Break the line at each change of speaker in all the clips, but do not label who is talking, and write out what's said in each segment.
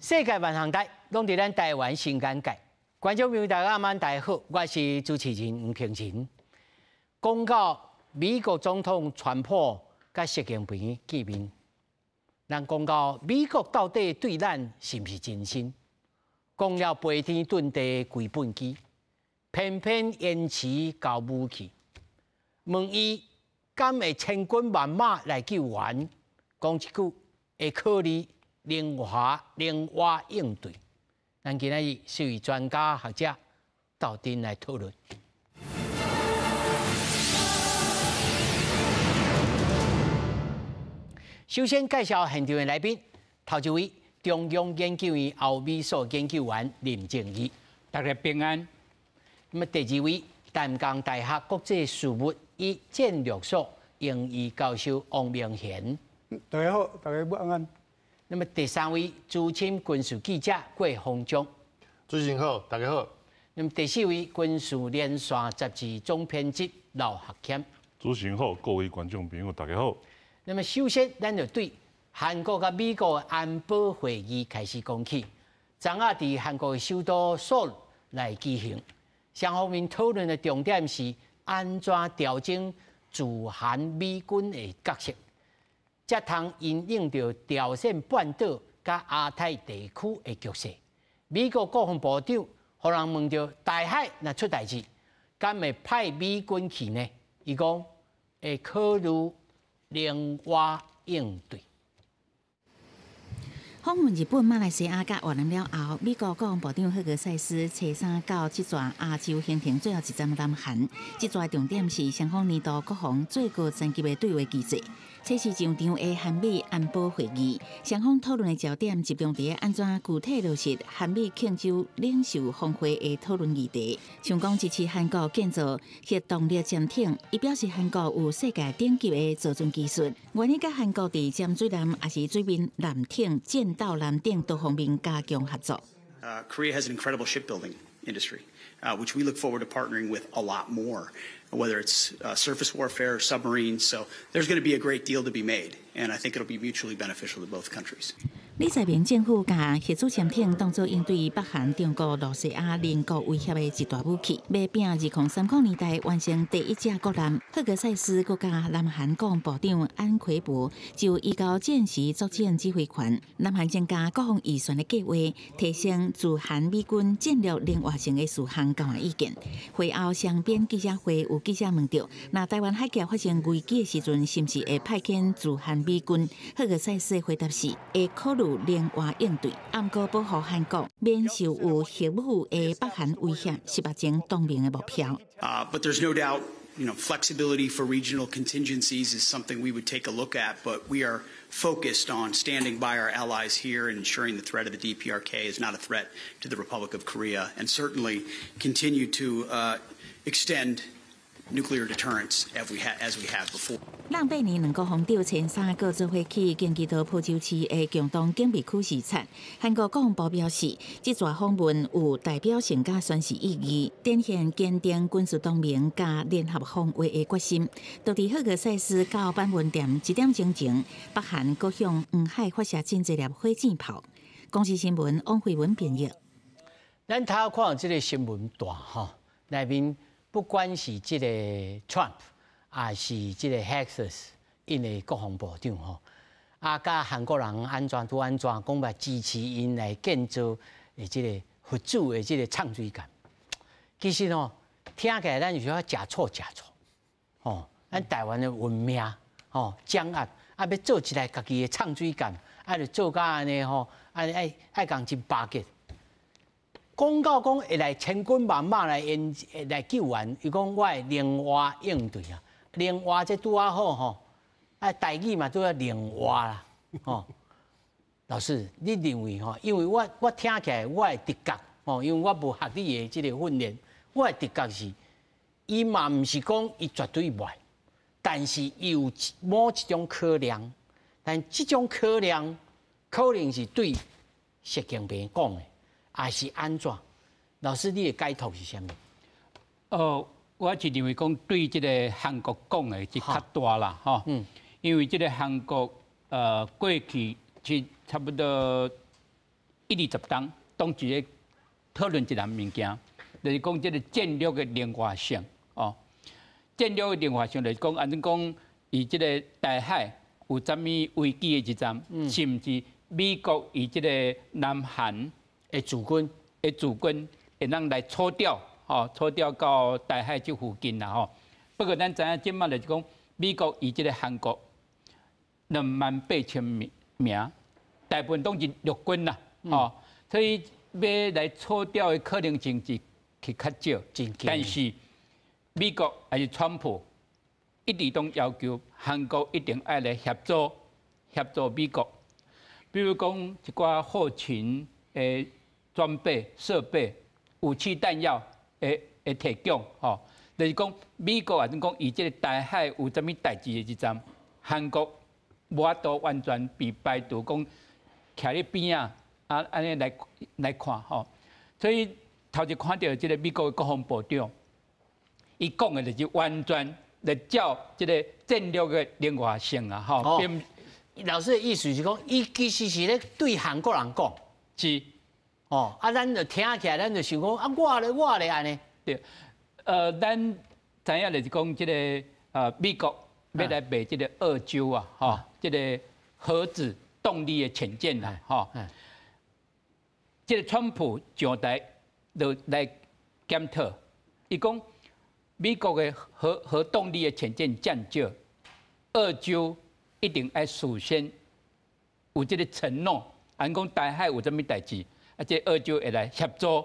世界万象台拢伫咱台湾新眼界，观众朋友大家晚大家好，我是主持人吴庆琴。讲到美国总统川普甲习近平见面，咱讲到美国到底对咱是毋是真心？讲了飞天遁地归本机，偏偏延迟交武器，问伊敢会千军万马来救援？讲一句会考虑灵活应对。咱今仔日是与专家学者到阵来讨论。首先介绍现场的来宾，头一位中央研究院欧美所研究员林正义，
大家平安。
那么第二位，淡江大学国际事务与战略所英语教授王明贤，
大家好，大家晚安。
那么第三位，资深军事记者郭鸿章，
主持人好，大家好。
那么第四位，军事连线杂志总编辑刘学谦，
主持人好，各位观众朋友大家好。
那么首先，咱就对韩国甲美国安保会议开始讲起。昨仔伫韩国的首都首尔来举行，双方面讨论的重点是安怎调整驻韩美军的角色，才通因应着朝鲜半岛甲亚太地区的局势。美国国防部长互人问到大海若出代志，敢会派美军去呢？伊讲会考虑灵活应对。
访问日本、马来西亚甲越南了后，美国国防部长赫格塞斯初三到这座亚洲行程最后一站南韩。这座重点是双方年度国防最高层级的对话机制。这是上场的韩美安保会议，双方讨论的焦点集中在安怎具体落实韩美庆祝领袖峰会的讨论议题，像讲支持韩国建造核动力潜艇，伊表示韩国有世界顶级的造船技术，愿意甲韩国伫潜水艦也是水面艦艇、舰道艦等多方面加强合作。
Korea has an incredible shipbuilding industry, which we look forward to partnering with a lot more, whether it's surface warfare or submarines. So there's going to be a great deal to be made, and I think it'll be mutually beneficial to both countries.
李在明政府把核子潜艇当作应对北韩、中国、罗西亚邻国威胁的一大武器，要拼2030年代完成第一架国艦。赫格塞斯国家南韩国防部长安奎博就移交战时作战指挥权，南韩增加国防预算的计划，提升驻韩美军战略灵活性的事项交换意见。会后双边记者会有记者问到，那台湾海峡发生危机的时阵，是不是会派遣驻韩美军？赫格塞斯的回答是会考虑灵活应对，暗过保护韩国免受有核武的北韩威胁，是目前当面的目标。
But there's no doubt, flexibility for regional contingencies is something we would take a look at. But we are focused on standing by our allies here and ensuring the threat of the DPRK is not a threat to the Republic of Korea, and certainly continue to extend nuclear deterrence as we have before.
让八年两国防长前3个做伙去京畿道蒲州市的共同警备区视察。韩国国防部表示，这座访问有代表性甲宣示意义，展现坚定军事同盟甲联合防卫的决心。就伫赫格塞斯到板门店1点钟前，北韩各向黄海发射真侪粒火箭炮。公视新闻王慧文编译。
咱头看这个新闻大吼，内面不管是这个 Trump， 还是这个 Harris， 因的国防部长吼，甲韩国人安怎，讲要支持因来建造的这个核子的这个唱水舰。其实吼，听起来咱有时候假错，吼，咱台湾的文明吼掌握，要做一台家己的唱水舰，就做甲安尼吼，爱讲真巴结。讲到讲会来千军万马来救援，伊讲我会灵活应对啊，灵活这拄啊好吼，台语嘛都要灵活啦，吼。老师，你认为吼？因为我听起来我的直觉吼，因为我无学你的这个训练，我的直觉是，伊嘛毋是讲伊绝对坏，但是有某一种考量，但这种考量可能是对习近平讲的。还是安怎？老师，你的解读是啥物？
我是认为讲对这个韩国讲的是较大啦，吼。因为这个韩国过去是差不多1、20档，当一个讨论一项物件，就是讲这个战略的灵活性哦。战略的灵活性就是讲，安怎讲，以这个台海有啥物危机的一站，甚至美国以这个南韩
的驻军会当来
抽调，抽调到台海这附近啦，不过咱知影，即卖就是讲，美国以这个韩国28000名，大部分都是陆军啦，所以要来抽调的可能性是较少，但是美国还是川普一直都要求韩国一定要来协助美国，比如讲一寡后勤的装备、设备、武器弹药的提供，就是讲美国也是讲以这个台海有啥物代志的一站，韩国无法度完全被排除，讲徛咧边啊，安尼来看所以头一看到这个美国的国防部长，伊讲的就是完全来照这个战略的灵活性啊，
老师的意思是讲，伊其实是咧对韩国人讲，
是
咱就听起来，咱就想讲我咧安尼。
对，咱知影就是讲这个美国要来卖这个2洲啊，这个核子动力的潜舰啦，这个川普上台就来检讨，伊讲美国的核动力的潜舰降少，2洲一定要事先有这个承诺，按讲台海有啥物代志，这2洲会来协助，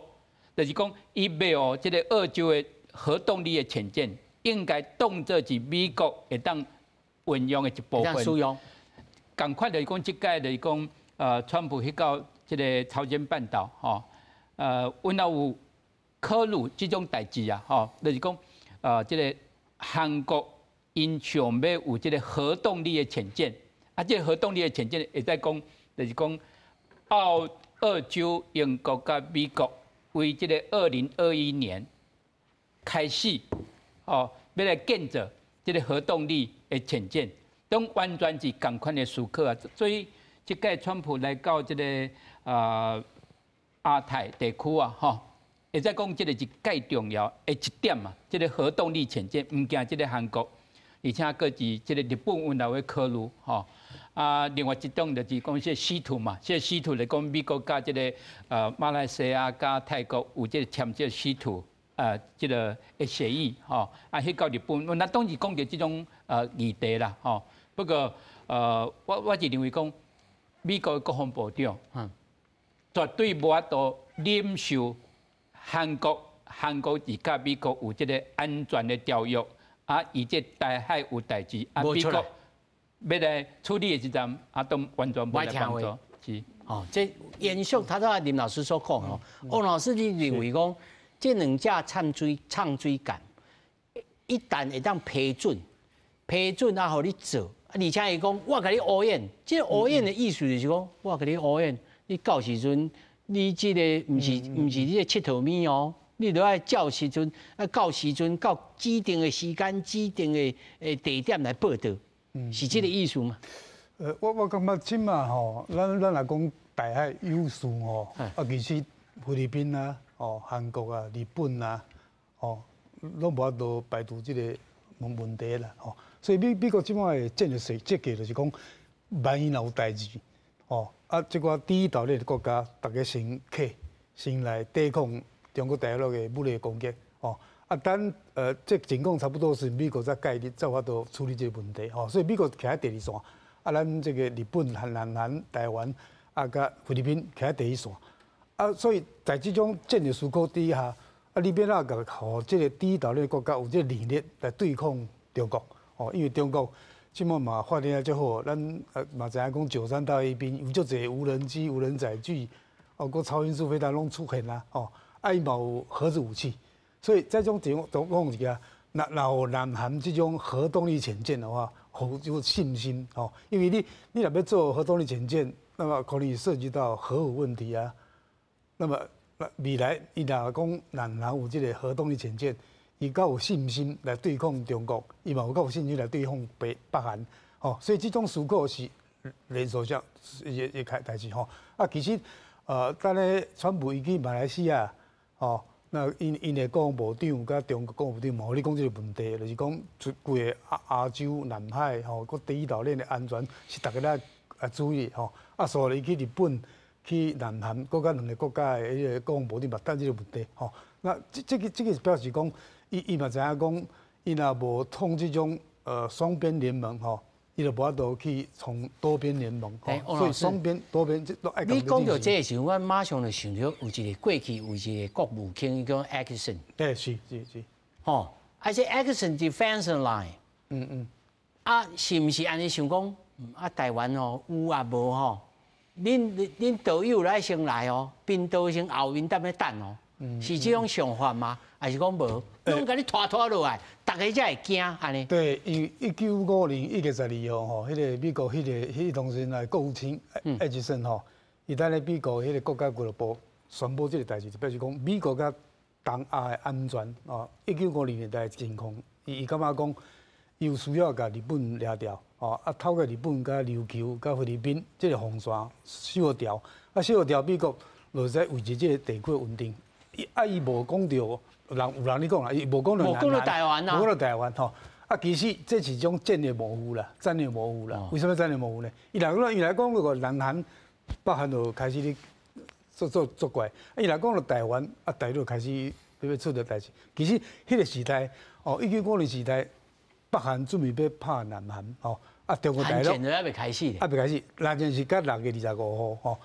就是讲伊要这个2洲的核动力的潜舰，应该当作是美国会当运用的一部分。
使用。
共款就是讲，即届就是讲，川普去到即个朝鲜半岛，阮也有考虑即种代志啊，就是讲，即个韩国因想要有即个核动力的潜舰，即个核动力的潜舰会使讲，就是讲，2洲、英国甲美国为即个2021年开始，要来建造即个核动力的潜舰。都完全是共款的思考啊，所以即届川普来到这个亚太地区啊，会使讲这个是介重要的一点嘛，这个核动力潜舰唔惊这个韩国，而且佫是这个日本阮也会考虑另外一种就是讲这稀土嘛，这稀土来讲美国甲这个马来西亚甲泰国有这个签这个稀土这个协议去到日本，那当然讲到这种议题啦不过我是认为讲，美国的国防部长绝对无法度忍受韩国是甲美国有这个安全的条约以这台海有代志美国要来处理的时阵都完全无来帮助。是
这延续他林老师所讲汪老师你认为讲，这两架唱水舰一旦会当批准互你做。而且伊讲，我甲你乌演，这个乌演的意思就是讲，我甲你乌演，你到时阵，你这个唔是你的佚佗物哦，你都要照时阵，到时阵到指定的时间、指定的地点来报道，是这个意思吗？
我感觉即嘛吼，咱来讲台海有事吼，其实菲律宾啊、韩国啊、日本啊，拢无法度排除这个问题啦，所以美国即摆的战略设计就是讲，万一若有代志，即个第一岛链的国家，大家先来抵抗中国大陆的武力攻击，等这情况差不多是美国才概率才有法度处理这个问题，所以美国徛喺第二线，咱这个日本、南韩、台湾甲菲律宾徛喺第一线，所以在这种战略思考底下，你要哪个互这个第一岛链国家有这个能力来对抗中国？因为中国即摆嘛发展啊足好，咱嘛知影讲93到那边有足侪无人机、无人载具，个超音速飞弹拢出现啦，伊嘛有核子武器，所以在这种情况下，若有南韩这种核动力潜舰的话，有这个信心，因为你若要做核动力潜舰，那么可能涉及到核武问题啊，那么未来伊若讲南韩有这个核动力潜舰。伊较有信心来对抗中国，伊嘛有够有信心来对抗北韩，所以这种思考是连锁上也开代志其实等咧川普伊去马来西亚，哦，那因的国防部长甲中国国防部长嘛，互你讲这个问题，就是讲规个亚洲、南海吼，个第一岛链的安全是大家咧注意吼。啊，所以去日本、去南韩，各甲两个国家的迄个国防部长嘛，等这个问题吼。那这个表示讲，伊嘛知影讲，伊若无创这种双边联盟吼。伊就无法度去从多边联盟，所以双边、多边都爱。
你讲到这个时候，我马上就想到有一个过去有一个国务卿，伊讲 Action。
是。
吼，而且 Action Defense Line。啊，是毋是安尼想讲？啊，台湾哦，有啊无吼？恁导游来先来哦，边导先后面踮咧等哦。是这种想法吗？还是讲无？拢甲你拖落来，大家才会惊安尼。
对，因为1950年1月12号吼，迄个美国迄当时来国务卿艾吉森吼，伊在咧美国迄个国家俱乐部宣布这个代志，就表示讲美国甲东亚的安全哦，1950年代情况，伊感觉讲有需要甲日本掠掉哦，啊透过日本甲琉球甲菲律宾这个防线守掉，啊守掉美国就在维持这个地区稳定。伊无讲到有人你讲啦，伊无讲到
台湾啊，
无讲到台湾吼。啊，其实这是种战略模糊啦，战略模糊啦。为什么战略模糊呢？伊来讲那个南韩、北韩就开始咧做怪，伊来讲到台湾啊，大陆开始要出着代志。其实迄个时代哦，1950年时代，北韩准备要拍南韩哦，啊中国大陆
还未开始，
未开始，那件是甲6月25号吼，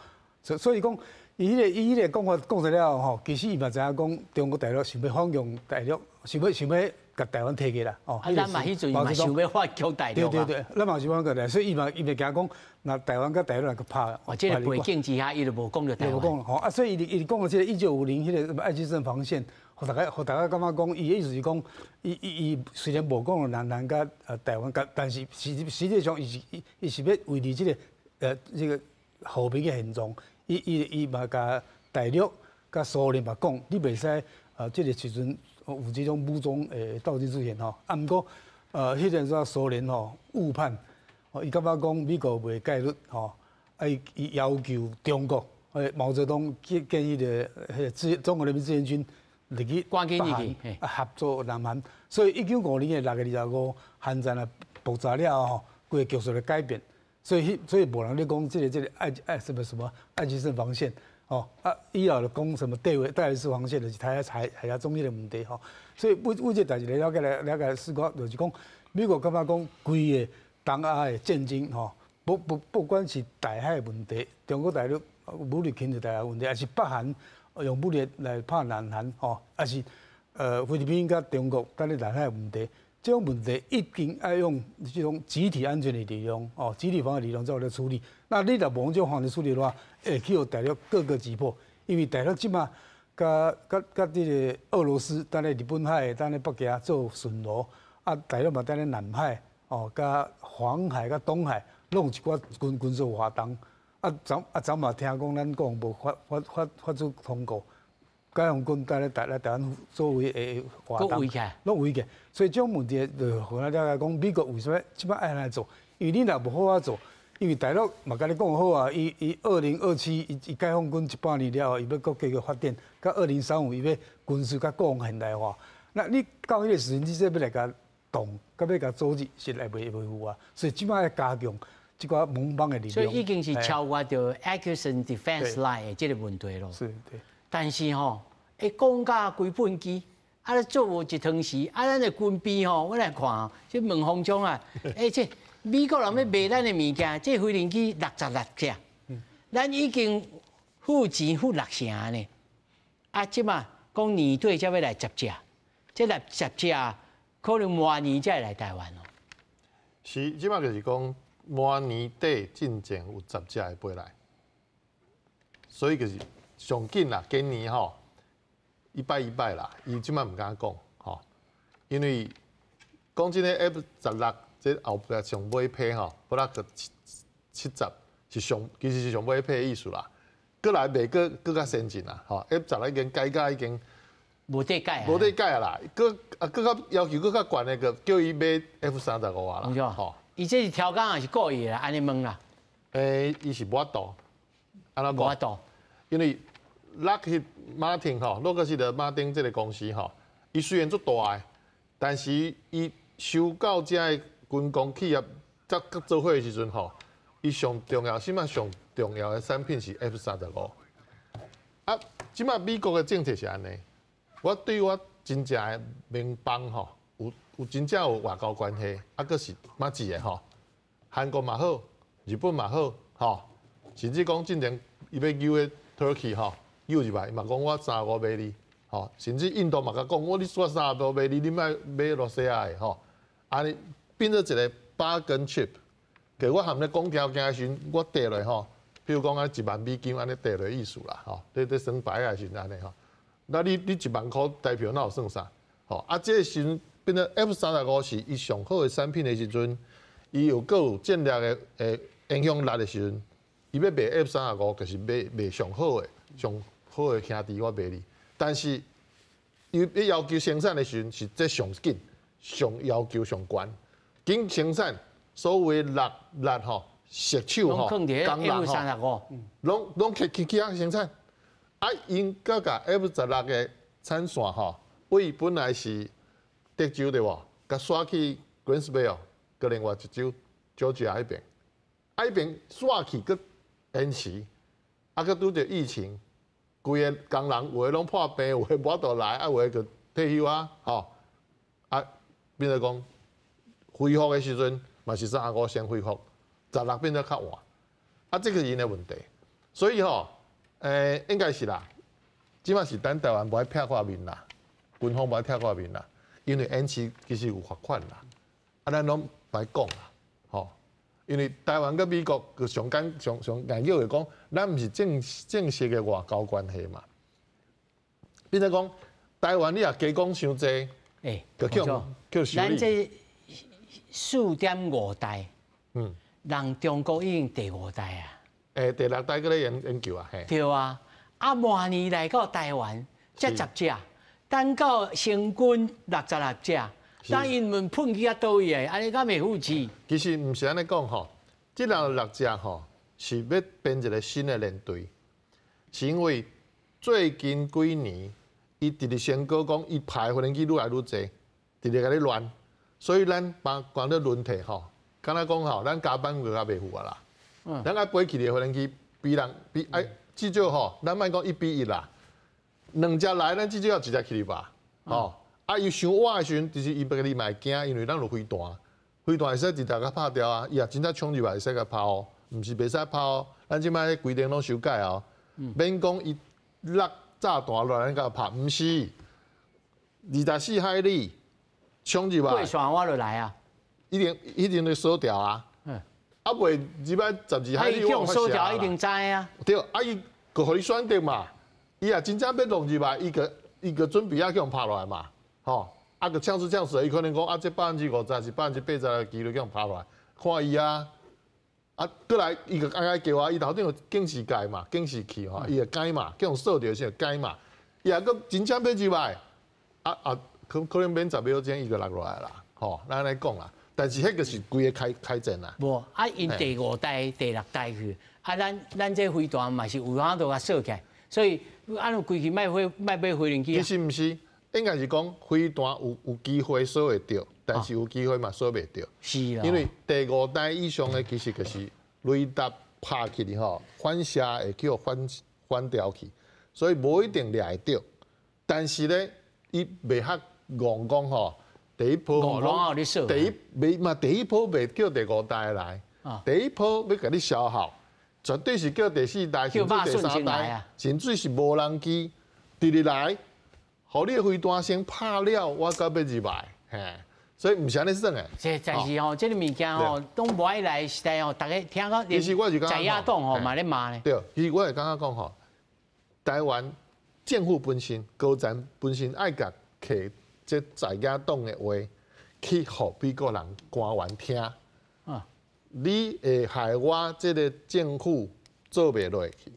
所以讲。伊迄个讲法讲出了吼，其实伊嘛知影讲中国大陆想要反攻大陆，想要甲台湾摕起来哦。
啊，咱嘛迄阵嘛想要反攻大陆啊。
对，咱嘛是反攻大陆，所以伊嘛惊讲，那台湾甲大陆来去拍。
哦，这个背景之下，伊就无讲到台湾。
无讲吼，啊，所以伊讲到这个1950迄个什么爱吉森防线，互大家感觉讲，伊意思是讲，伊虽然无讲到南韩甲台湾，但是实际上伊是要维持这个和平的现状。伊嘛甲大陆、甲苏联嘛讲，你袂使这个时阵有这种武装斗争出现吼。啊，毋过迄阵时苏联吼误判，伊感觉讲美国袂介入吼，啊伊要求中国，毛泽东建议的中国人民志愿军入去北韩合作南韩，所以1950年的6月25号，韩战啊爆炸了吼，规个局势来改变。所以无人咧讲这个什么爱吉森防线哦啊，以后就讲什么戴维斯防线，就是海峡中立的问题吼。所以为这代志了解思考，就是讲美国感觉讲规个东亚的战争吼，不管是台海问题，中国大陆武力侵略台海问题，还是北韩用武力来拍南韩吼，还是菲律宾甲中国在咧南海问题。这种问题一定要用这种集体安全的力量，哦，集体防卫力量才有来处理。那你若无用这种方式处理的话，会去互大陆各个击破。因为大陆即马甲这个俄罗斯，等咧日本海，等咧北极做巡逻，啊，大陆嘛等咧南海，哦，甲黄海、甲东海，拢有一寡军事活动。昨嘛听讲咱国防部发出通告。解放军来台湾作为诶活动，拢围起，所以这种问题就互咱了解讲，美国为什么即摆爱安尼做？因为你若无好做，因为大陆嘛甲你讲好啊，伊2027伊解放军100年了后，伊要搁继续发展，到2035伊要军事甲国防现代化。那你到迄个时阵，你这要来甲动，甲要甲组织，是来袂赴啊。所以即摆要加强即寡盟邦的力量。
所以已经是超越到 Action Defense Line 的这个问题咯。
是，对。
但是吼，会讲甲规本机，啊，做无一汤匙，啊，咱的军备吼，我来看，这问方中啊，这美国人要卖咱的物件，这飞行机66架，咱已经付钱付6成呢，啊，即嘛讲年底才要来10架，这10架可能明年才会来台湾哦。
是，即嘛就是讲明年底进前有10架会飞来，所以就是。上紧啦，今年吼一拜啦，伊即摆毋敢讲吼，因为讲真诶 F16这后壁上尾批吼，不拉个70是其实是上尾批的意思啦，过来袂更较先进啦，吼 F16已经改甲已经
无得改啊，
无得改啦，更较要求更较悬诶个，叫伊买 F35啊啦，
吼，伊这是调岗还是故意啦？安尼问啦？
伊是无法度，安那无法度。因为 Lockheed Martin 吼，洛克希德马丁这个公司吼，伊虽然足大个，但是伊收购这个军工企业则做伙的时阵吼，伊上重要，什么上重要的产品是 F-35。啊，即马美国的政策是安尼，我对我真正的盟邦吼，有真正有外交关系，啊，佫是马子的吼，韩国嘛好，日本嘛好，吼，甚至讲进前伊要救的 Turkey 吼，救入来，伊嘛讲我35买你，吼，甚至印度嘛甲讲，你说35买你，你莫买罗西亚的吼，安尼变做一个bargain chip， 给我含咧讲交的时阵，我跌落吼。比如讲啊，1万美金安尼跌落意思啦，吼，你算牌啊是安尼吼。那你1万块代表那有算啥？吼啊，这个时阵变成 F-35是伊上好的产品的时阵，伊有战略的影响力的时阵，伊要卖 F-35就是卖上好的兄弟我卖你。但是伊要求生产的时阵是这上紧、上要求上悬，紧生产所谓力吼。石手吼，工人吼，拢去啊生产，啊因佮甲 F-16的产线吼，为本来是德州对无，甲刷去 Greensboro， 佮另外一州Georgia迄边，啊迄边刷去佮延期，啊佮拄着疫情，规个工人有诶拢破病，有诶无倒来，啊有诶就退休啊，吼，啊变做讲恢复诶时阵嘛是35先恢复。16变得较晚，啊，这个是因的问题，所以吼，应该是啦，即马是咱台湾无爱撇挂面啦，军方无爱撇挂面啦，因为延期其实有罚款啦，啊，咱拢白讲啦，吼，因为台湾跟美国个上硬要的讲，咱毋是正式的外交关系嘛，变成讲台湾你也加讲伤济，就叫修理。
咱这4.5代，人中国已经第5代啊。
第6代搁咧研究啊，嘿。
对啊，啊，明年来到台湾才10只，等到成军66只，等因们喷去啊倒位的，安尼敢袂负气？
其实毋是安尼讲吼，这66只吼是要编一个新的连队，是因为最近几年伊直直宣告讲，伊派飞行机愈来愈侪，直直甲你乱，所以咱把讲咧轮替吼，敢若讲吼，咱加班就较袂负啊啦。咱爱飞起的飞行机比至少吼，咱莫讲1比1啦，2只来，咱至少要1只起哩吧，吼。啊，伊伤晚的时阵，就是伊别个你嘛会惊，因为咱有飞弹，飞弹会使直接甲拍掉啊，伊也真正冲入来会使甲拍哦，毋是袂使拍哦。咱即摆咧规定拢修改哦，免讲伊落炸弹落来咱甲拍，毋是24海里冲入来，
过线我就来啊，
一定会锁掉啊。啊，袂即摆12海里我
收条一定知啊。
对，啊伊个互你选择嘛，伊也真正要弄入来，伊个准备啊叫人拍落来嘛，吼，啊个呛死，伊可能讲啊，这50%是80%的几率叫人拍落来，看伊啊，啊，过来伊个爱叫啊，伊头顶有警示盖嘛，警示器吼，伊会改嘛，叫人锁掉先改嘛，伊也个真正要入来，可能免10秒钟伊就落来啦，吼，咱来讲啦。但是迄个是规个开战啦。
无啊，因第5代、第6代去，啊，咱这飞弹嘛是有法度甲锁起来，所以按照规矩卖买飞行机。
其实毋是，应该是讲飞弹有机会锁会着，但是有机会嘛锁袂着。
是啦。
因为第5代以上的其实就是雷达拍起哩吼，反射会叫反调去，所以无一定掠会着。但是咧，伊袂遐戆讲吼。第一波吼，第一波袂叫第5代来，第一波要甲你消耗，绝对是叫第4代、甚至第3代，甚至是无人机直直来，互你飞弹先拍了，我才要入来，嘿，所以毋是安尼算诶。
但是吼，这个物件吼，拢无爱来时代吼，大家听到
其实我是
在野党吼嘛咧骂咧。
对，其实我会感觉讲吼，台湾政府本身、高层本身爱甲摕。这在野党的话，去互美国人官员听，你会害我这个政府做袂落去，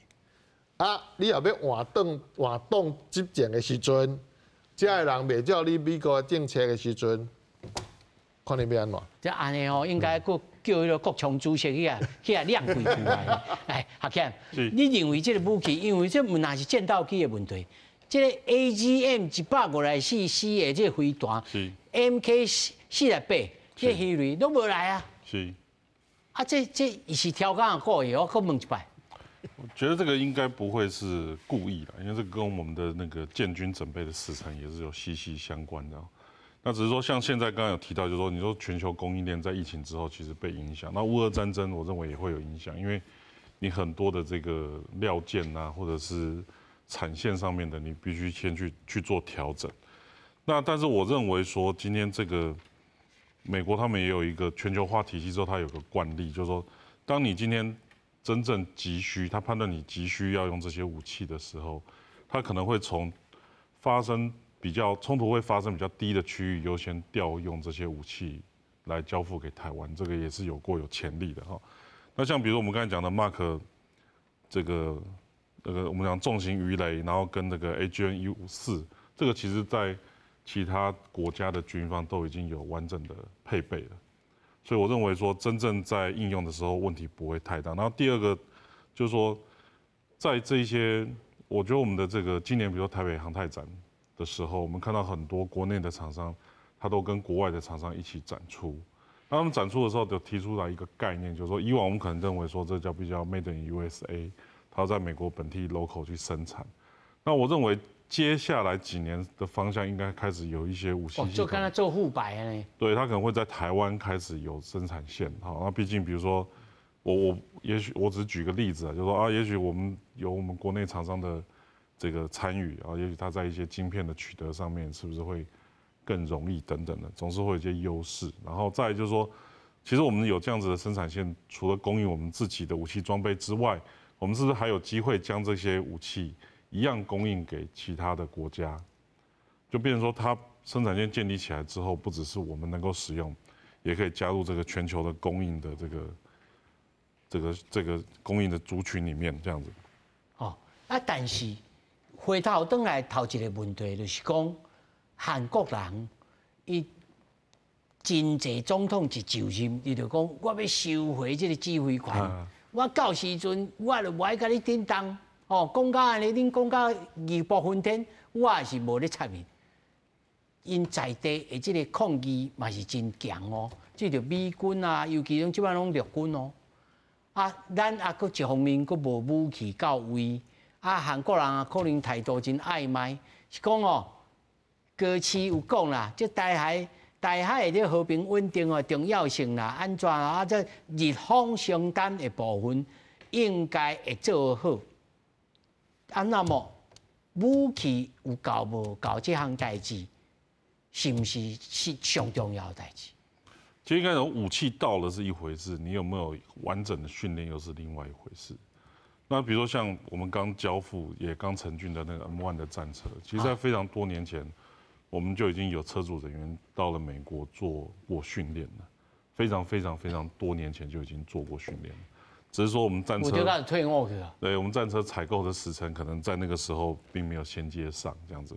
啊，你也要换党执政的时阵，这个人袂照你美国的政策的时阵，看你要安怎？
这安尼吼，应该叫迄个国强主席去亮几句来。哎，学强，你认为这个武器，因为这若是战斗机的问题，这个 AGM-154C 的这个飞弹，MK-48这希瑞都无来啊。
是。
啊，这是挑工故意，我可问一摆。
我觉得这个应该不会是故意的，因为这个跟我们的那个建军准备的时程也是有息息相关的。那只是说，像现在刚刚有提到，就是说，你说全球供应链在疫情之后其实被影响，那乌俄战争我认为也会有影响，因为你很多的这个料件啊，或者是产线上面的，你必须先去做调整。那但是我认为说，今天这个美国他们也有一个全球化体系之后，它有个惯例，就是说，当你今天真正急需，他判断你急需要用这些武器的时候，他可能会从发生冲突会发生比较低的区域优先调用这些武器来交付给台湾，这个也是有潜力的哈。那像比如我们刚才讲的 Mark 这个我们讲重型鱼雷，然后跟那个 AGN-154，这个其实在其他国家的军方都已经有完整的配备了。所以我认为说，真正在应用的时候问题不会太大。然后第二个就是说，在这一些，我觉得我们的这个今年，比如说台北航太展的时候，我们看到很多国内的厂商，他都跟国外的厂商一起展出。那他们展出的时候，就提出来一个概念，就是说，以往我们可能认为说这叫比较 Made in USA， 它要在美国本地 local 去生产。那我认为接下来几年的方向应该开始有一些武器系统，
就跟他做护摆呢。对，
他可能会在台湾开始有生产线。好，那毕竟比如说也许我只举个例子啊，就是说啊，也许我们有我们国内厂商的这个参与啊，也许它在一些晶片的取得上面是不是会更容易等等的，总是会有一些优势。然后再来就是说，其实我们有这样子的生产线，除了供应我们自己的武器装备之外，我们是不是还有机会将这些武器一样供应给其他的国家？就变成说，它生产线建立起来之后，不只是我们能够使用，也可以加入这个全球的供应的这个供应的族群里面，这样子。
哦，但是回头转来头一个问题，就是讲韩国人伊真济总统一就任，伊就讲我要收回这个指挥权，我到时阵我就不爱甲你叮当。哦，讲到安尼，恁讲到义薄云天，我也是无咧插面。因在地的这个抗议嘛是真强哦，即着美军啊，尤其即摆拢陆军哦。咱也搁一方面搁无武器到位，韩国人啊可能态度真暧昧，是讲哦，歌词有讲啦，即台海的这和平稳定哦重要性啦，安怎啊？这日方承担的部分应该会做好。那么武器有够无够这项代志，是不是上重要的代志？
其实应该讲，武器到了是一回事，你有没有完整的训练又是另外一回事。那比如说像我们刚交付也刚成军的那个 M1 的战车，其实在非常多年前，我们就已经有车主人员到了美国做过训练了，非常多年前就已经做过训练了。只是说我们战车，
我就开始退伍去了。
对，我们战车采购的时程可能在那个时候并没有衔接上这样子。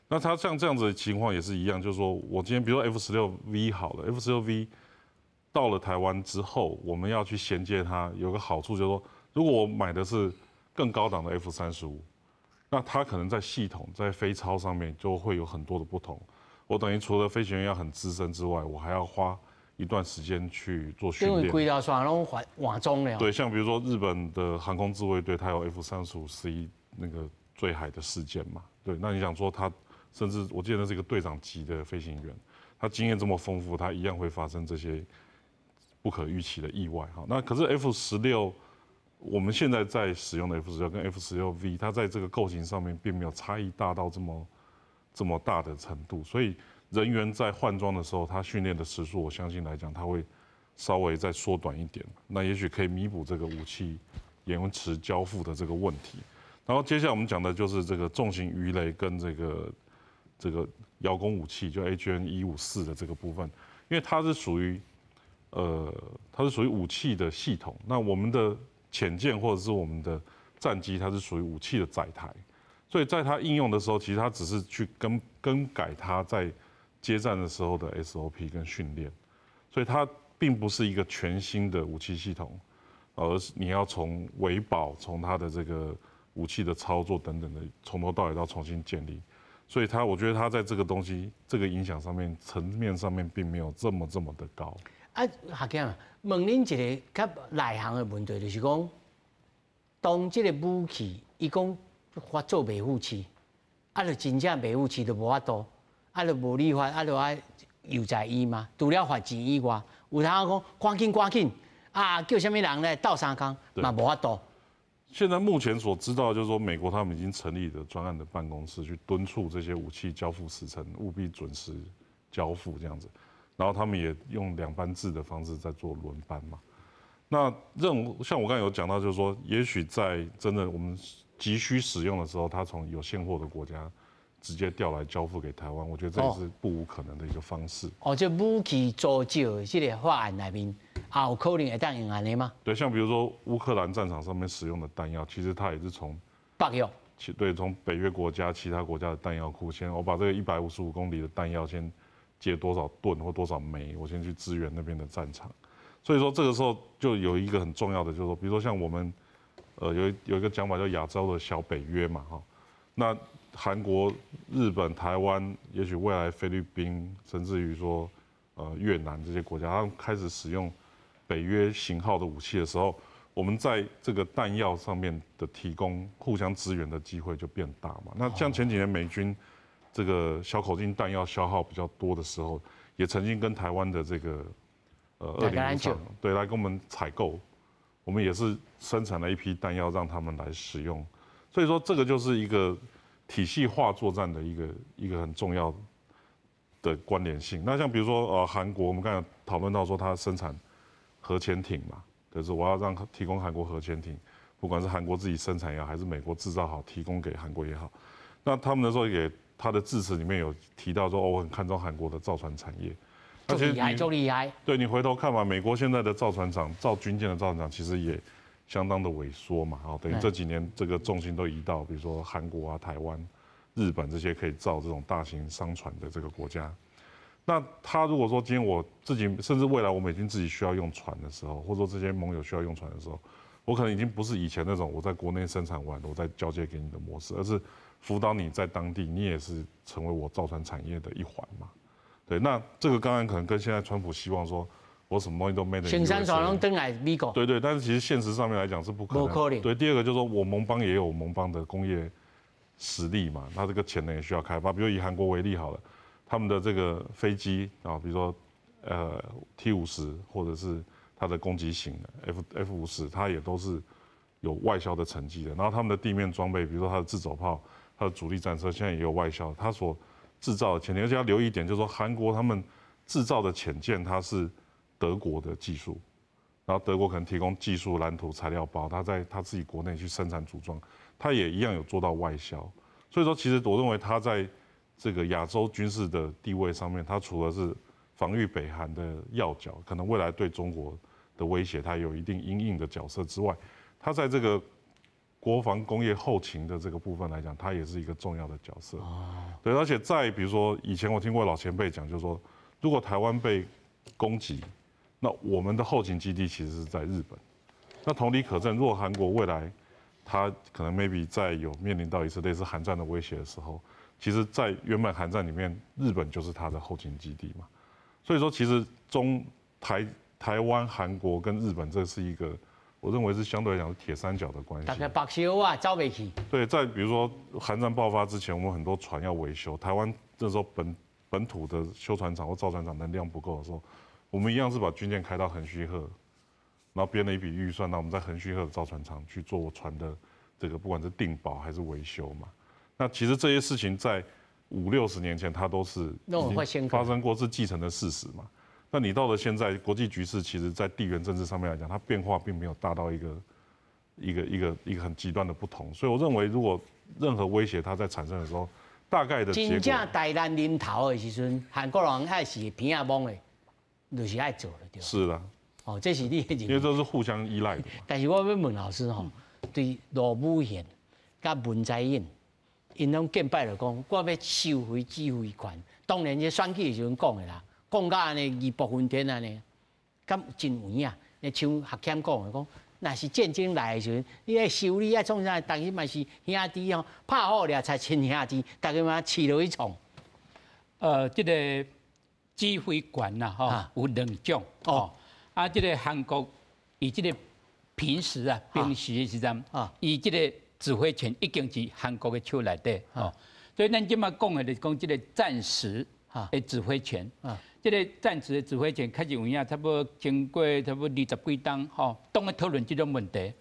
那它像这样子的情况也是一样，就是说我今天比如说 F16V 好了 ，F16V 到了台湾之后，我们要去衔接它，有个好处就是说，如果我买的是更高档的 F35，那它可能在系统在飞操上面就会有很多的不同。我等于除了飞行员要很资深之外，我还要花一段时间去做训练，
因为规条线拢换装了。
对，像比如说日本的航空自卫队，它有 F35C 那个坠海的事件嘛。对，那你想说他，甚至我记得那是一个队长级的飞行员，他经验这么丰富，他一样会发生这些不可预期的意外。哈，那可是 F16，我们现在在使用的 F16跟 F16V， 它在这个构型上面并没有差异大到这么大的程度，所以人员在换装的时候，他训练的时数，我相信来讲，他会稍微再缩短一点。那也许可以弥补这个武器延迟交付的这个问题。然后接下来我们讲的就是这个重型鱼雷跟这个遥攻武器，就 AGN-154的这个部分，因为它是属于武器的系统。那我们的潜舰或者是我们的战机，它是属于武器的载台，所以在它应用的时候，其实它只是去更改它在接战的时候的 SOP 跟训练。所以它并不是一个全新的武器系统，而是你要从维保、从它的这个武器的操作等等的，从头到尾都要重新建立。所以我觉得它在这个东西、这个影响上面、层面上面，并没有这么的高。
啊，学长啊，问恁一个较内行的问题，就是讲，当这个武器伊讲发做卖武器，啊，就真正卖武器就无法度，啊，就无立法，啊，就爱有在伊嘛。除了罚钱以外，有通讲赶紧啊，叫什么人来斗3工嘛无法度。
现在目前所知道的就是说，美国他们已经成立了专案的办公室，去敦促这些武器交付时程务必准时交付这样子。然后他们也用2班制的方式在做轮班嘛。那像我刚才有讲到，就是说，也许在真的我们急需使用的时候，他从有现货的国家直接调来交付给台湾，我觉得这也是不无可能的一个方式。
哦，这武器租借这个法案里面，也有可能会当用安尼吗？
对，像比如说乌克兰战场上面使用的弹药，其实它也是从
北约，
对，从北约国家、其他国家的弹药库我把这个155公里的弹药先借多少吨或多少枚，我先去支援那边的战场。所以说这个时候就有一个很重要的，就是说，比如说像我们有一个讲法叫亚洲的小北约嘛，哈，那韩国、日本、台湾，也许未来菲律宾，甚至于说越南这些国家，他们开始使用北约型号的武器的时候，我们在这个弹药上面的提供互相支援的机会就变大嘛。那像前几年美军这个小口径弹药消耗比较多的时候，也曾经跟台湾的这个205对来跟我们采购，我们也是生产了一批弹药让他们来使用。所以说这个就是一个体系化作战的一个很重要的关联性。那像比如说韩国，我们刚才讨论到说它生产核潜艇嘛，就是我要提供韩国核潜艇，不管是韩国自己生产也好，还是美国制造好提供给韩国也好，那他们那时候也他的致辞里面有提到说，我很看重韩国的造船产业。
就厉害，就厉害。
对你回头看嘛，美国现在的造船厂、造军舰的造船厂其实也相当的萎缩嘛，等于这几年这个重心都移到比如说韩国啊、台湾、日本这些可以造这种大型商船的这个国家。那他如果说今天我自己，甚至未来我们已经自己需要用船的时候，或者说这些盟友需要用船的时候，我可能已经不是以前那种我在国内生产完我再交接给你的模式，而是辅导你在当地，你也是成为我造船产业的一环嘛。对，那这个当然可能跟现在川普希望说，我什么东西都 made in USA，
青山船拢登来美国。
对，但是其实现实上面来讲是不可能。
不可能。
对，第二个就是说我盟邦也有盟邦的工业实力嘛，那这个潜能也需要开发。比如以韩国为例好了，他们的这个飞机啊，比如说T50或者是它的攻击型的 F50，它也都是有外销的成绩的。然后他们的地面装备，比如说它的自走炮、它的主力战车，现在也有外销。它所制造的潜艇，而且要留意一点，就是说韩国他们制造的潜舰，它是德国的技术，然后德国可能提供技术、蓝图、材料包，它在它自己国内去生产组装，它也一样有做到外销。所以说，其实我认为它在这个亚洲军事的地位上面，它除了是防御北韩的要角，可能未来对中国的威胁，它有一定因应的角色之外，它在这个国防工业后勤的这个部分来讲，它也是一个重要的角色。对，而且在比如说以前我听过老前辈讲，就是说，如果台湾被攻击，那我们的后勤基地其实是在日本。那同理可证，如果韩国未来它可能 maybe 在有面临到一次类似韩战的威胁的时候，其实在原本韩战里面，日本就是它的后勤基地嘛。所以说，其实台湾、韩国跟日本这是一个。我认为是相对来讲是铁三角的关系。
大家白烧啊，走不去。
对，在比如说韩战爆发之前，我们很多船要维修，台湾那时候本土的修船厂或造船厂能量不够的时候，我们一样是把军舰开到横须贺，然后编了一笔预算，那我们在横须贺的造船厂去做船的这个不管是定保还是维修嘛。那其实这些事情在50-60年前，它都是已经发生过，是既成的事实嘛。那你到了现在，国际局势其实，在地缘政治上面来讲，它变化并没有大到一个很极端的不同。所以我认为，如果任何威胁它在产生的时候，大概的结果，
真正台湾临头的时阵，韩国人爱是偏啊懵的，就是爱做了对。
是的。
哦，这是你的认为。
因为这是互相依赖的嘛。
但是我要问老师吼，对罗武宪甲文在寅，因拢见拜就讲，我要收回指挥权。当然，这选举的时阵讲的啦。讲到安尼义薄云天安尼，敢真有影。像学检讲的讲，若是战争来的时阵，你爱修理爱创啥，逐个嘛是兄弟哦，拍好了才亲兄弟，逐个嘛饲落去创。
这个指挥官呐，哈，有2种哦。这个韩国以这个平时的时阵，伊这个指挥权已经是韩国的手内底哦。所以咱今麦讲的就是讲这个战时的指挥权。这个战时的指挥权，开始有影，差不多经过差不多20几档，当咧讨论这种问题。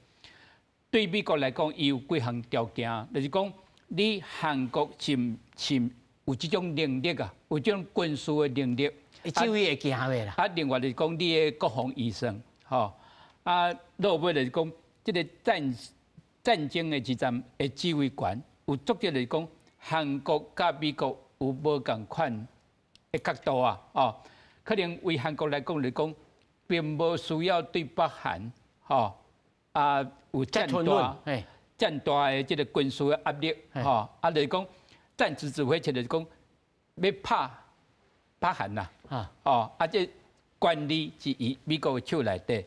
对美国来讲，伊有几项条件，就是讲你韩国是有这种能力有这种军事的能力，
指挥会行袂啦。
另外就是讲你的国防医生，落尾就是讲这个战争的时阵的指挥官，有足足就是讲韩国甲美国有无共款的角度可能为韩国来讲就是讲，并无需要对北韩有战大的这个军事的压力就是讲战时指挥权就是讲要拍北韩啦这管理是以美国的手内底，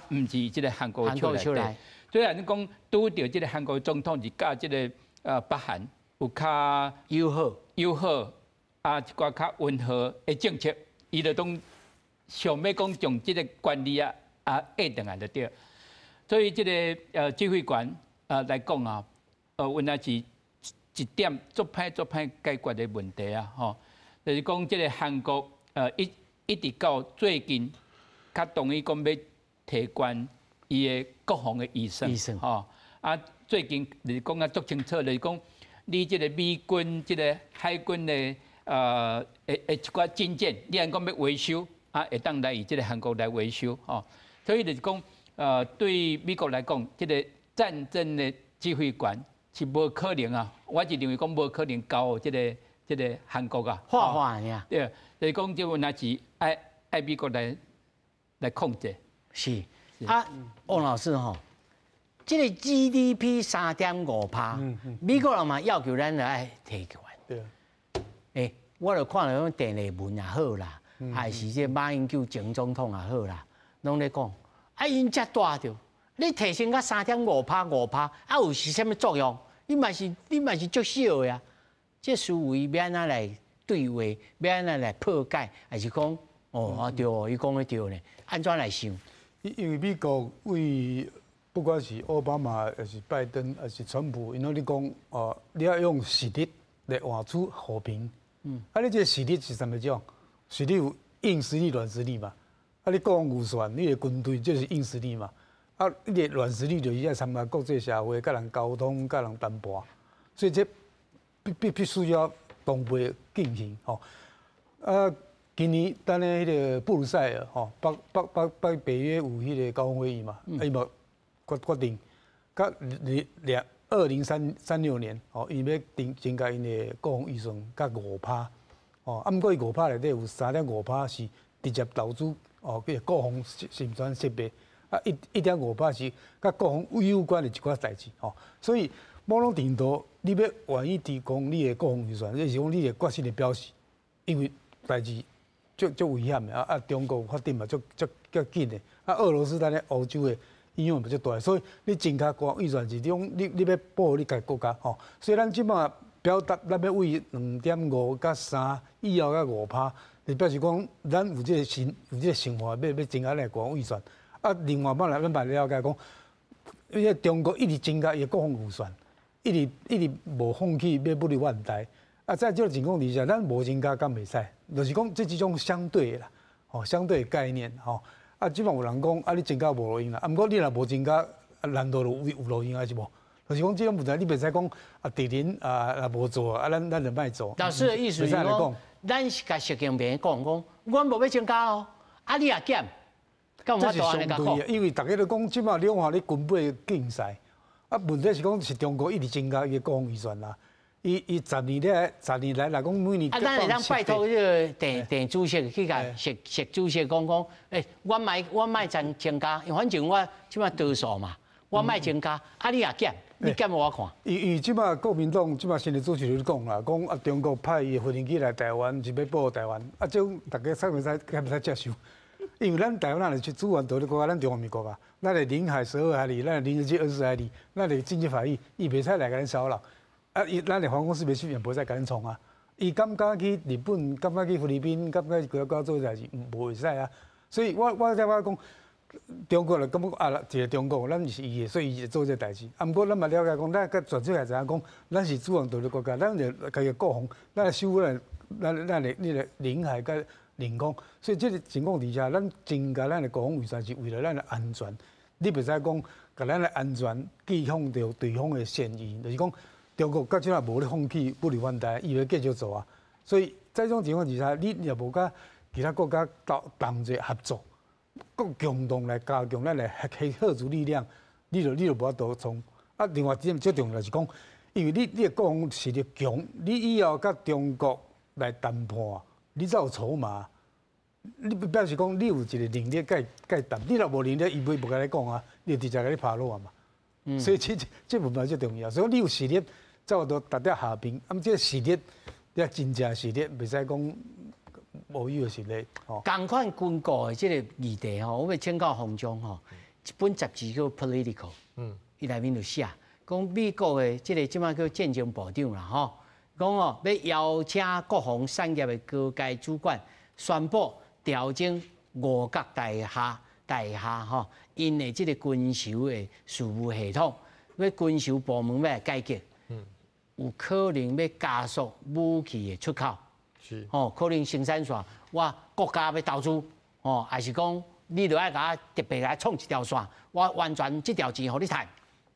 唔是这个韩国的手内底。所以你讲拄到这个韩国总统是甲这个北韩有较友好一寡较温和的政策，伊就当想要讲将这个管理下转来就对。所以这个指挥官来讲原来是一点足歹解决的问题就是讲这个韩国一直到最近，较同意讲要提悬伊的国防的预算最近就是讲足清楚，就是讲你这个美军、这个海军的一寡军舰，你按讲要维修会当来以这个韩国来维修所以就是讲对美国来讲，这个战争的指挥官是无可能我是认为讲无可能交这个韩国
画呀，
对，就是讲这问题是爱美国来控制。
是王老师这个 GDP 3.5%，美国人嘛要求咱来提悬。对。我就看到电视文也好啦，还是这马英九前总统也好啦，拢咧讲因遮大着，你提升到3.5%，有是啥物作用？你嘛是足少呀。这思维要安怎来对话？要安怎来破解？还是讲对，伊讲的对呢？安怎来想？
因为美国为不管是奥巴马还是拜登还是川普，因为你讲你要用实力来换取和平。你这个实力是什么种？实力有硬实力、软实力嘛。你国防预算，你的军队就是硬实力嘛。你的软实力就是要参加国际社会，甲人沟通、甲人谈判。所以这必须要同步进行今年咱的迄个布鲁塞尔北约有迄个高峰会议嘛，伊嘛决定，甲2036年伊要增加因的国防预算甲5%毋过伊5%内底有3.5%是直接投资国防宣传设备，1.5%是甲国防有关的一寡代志所以某种程度你要愿意提供你的国防预算，这是讲你的决心的表示，因为代志足危险的中国发展嘛足紧的俄罗斯咱咧欧洲的影响嘛足大，所以你增加国防预算是种你要保护你家国家所以咱即马表达咱要为2.5甲3以后甲5%，就表示讲咱有这个想法要增加咱的国防预算另外咱嘛了解讲，因为中国一直增加伊的国防预算，一直无放弃要不离万代在这个情况底下，咱无增加敢袂使，就是讲这种相对的啦，相对的概念即摆有人讲你增加无路用啦，毋过你若无增加，难道有路用还是无？就是讲这种问题，你袂使讲敌人若无做咱就歹做。
老师的意思是讲，咱是甲习近平讲，阮无要增加你也减，敢有法度安尼甲讲？
因为大家都讲，即摆两岸咧军备竞赛，问题是讲是中国一直增加伊的国防预算啦。伊10年来来讲每年。
咱会当拜托这个电主席去甲习主席讲，我卖增加，因为反正我即摆多数嘛，我卖增加，你也减，你敢我看？
伊即马国民党即马新的主席就讲啦，讲啊中国派伊的飞行机来台湾是要保护台湾，啊，这种大家使接受？因为咱台湾咱是主权独立国家，咱中华民国啊，咱的领海12海里，咱的领土20海里，咱的经济法益，伊袂使来甲咱骚扰。啊，咱的航空公司袂出面，袂使甲咱创啊。伊敢敢去日本，敢敢去菲律宾，敢敢去其他国家做代志，无会使啊。所以我讲。中国就感觉啊，一个中国，咱是伊的，所以伊就做这代志。啊，不过咱嘛了解讲，咱甲全世界知影讲，咱是主权独立国家，咱就家己国防，咱来守护咱的那个领海甲领空。所以这个情况底下，咱增加咱的国防预算是为了咱的安全。你袂使讲，甲咱的安全寄放到对方的善意，就是讲中国到即下无咧放弃不离反台，伊要继续做啊。所以在这种情况之下，你也无甲其他国家同齐合作。共同来加强咱的核子力量，你就无法度从。啊，另外一点最重要是讲，因为你的国防实力强，你以后甲中国来谈判，你才有筹码。你表示讲你有一个能力甲谈，你若无能力，伊袂甲你讲啊，你就直接甲你拍落啊嘛。所以这部分最重要。所以你有实力，才有度达到和平。这个实力，要真正实力，袂使讲。无有实力，
同款军购的这个议题吼，我要请教洪忠吼，一本杂志叫《Political》，伊内面就写，讲美国的这个即马叫战争部长啦吼，讲哦要邀请国防产业的高阶主管宣布调整5角大厦吼，因的这个军售的事务系统，要军售部门要来改革，有可能要加速武器的出口。哦，可能生产线，我国家要投资，哦，还是讲你就爱甲特别来创一条线，我完全这条钱互你赚。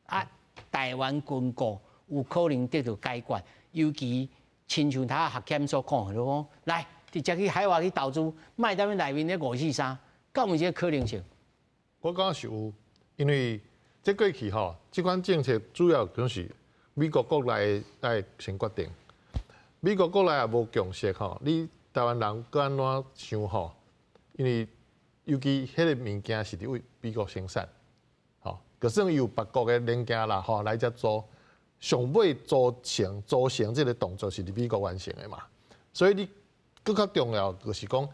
啊，台湾军购有可能得到解决，尤其亲像他学检所讲，就讲来直接去海外去投资，卖咱们内面的543，敢有这个可能性？
我感觉是有，因为这过去吼，这款政策主要就是美国国内来先决定。美国国内也无共识吼，你台湾人搁安怎想吼？因为尤其迄个物件是伫为美国生产，吼，就算有别国的零件啦，吼来遮做，上尾组成这个动作是伫美国完成的嘛。所以你更较重要就是讲，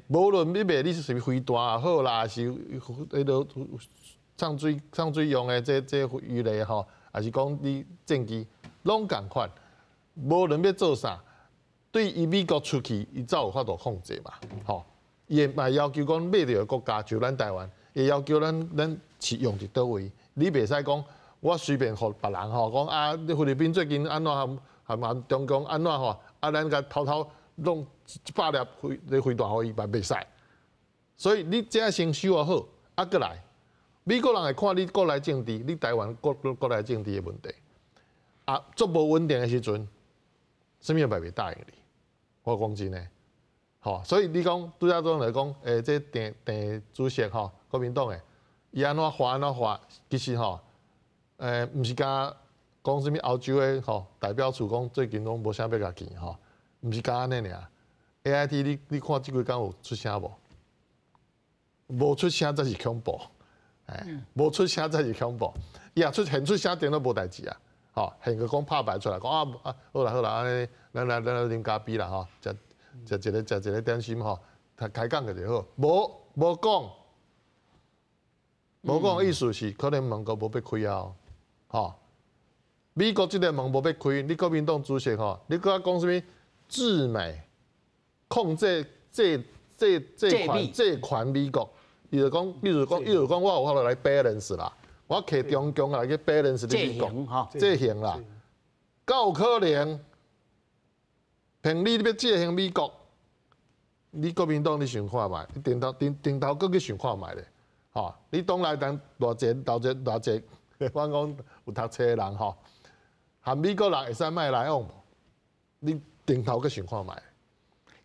无论你是飞弹也好啦，是迄个上水用的这鱼类吼，还是讲你战机，拢共款。无论要做啥，对伊美国出去，伊才有法度控制嘛。吼，伊嘛要求讲买到的国家就咱台湾，也要求咱是用伫倒位。你袂使讲我随便互别人吼，讲啊，菲律宾最近安怎含中共安怎吼，啊咱甲偷弄100粒飞弹互伊嘛袂使。所以你这先修啊好，啊过来，美国人会看你国内政治，你台湾国内政治的问题，啊足无稳定的时阵。什么也袂答应你，我讲真诶，吼，所以你讲拄则种来讲，这郑主席吼，国民党诶，伊安怎画，其实吼，毋是甲讲什么欧洲诶吼代表处讲最近拢无啥要甲见吼，毋是甲安尼尔 ，AIT 你看即几工有出声无？无出声才是恐怖，无出声才是恐怖，伊也现出声顶都无代志啊。吼，现个讲拍牌出来，讲好啦，安尼，咱啉咖啡啦，吼，食一个点心吼，开讲就好，无讲意思是可能门国无要开啊，吼，美国这个门无要开，你国民党主席吼，你搁讲什么治美控制这款美国，伊就讲，我有法度来 balance 啦。我摕中共来去 balance 你美国，这行啦，够有可能凭你要这行美国，你国民党你想看卖，你顶头搁去想看卖咧，吼，你党内当偌济，我讲有读册的人吼，含美国人会使卖来往无？你顶头搁想看卖。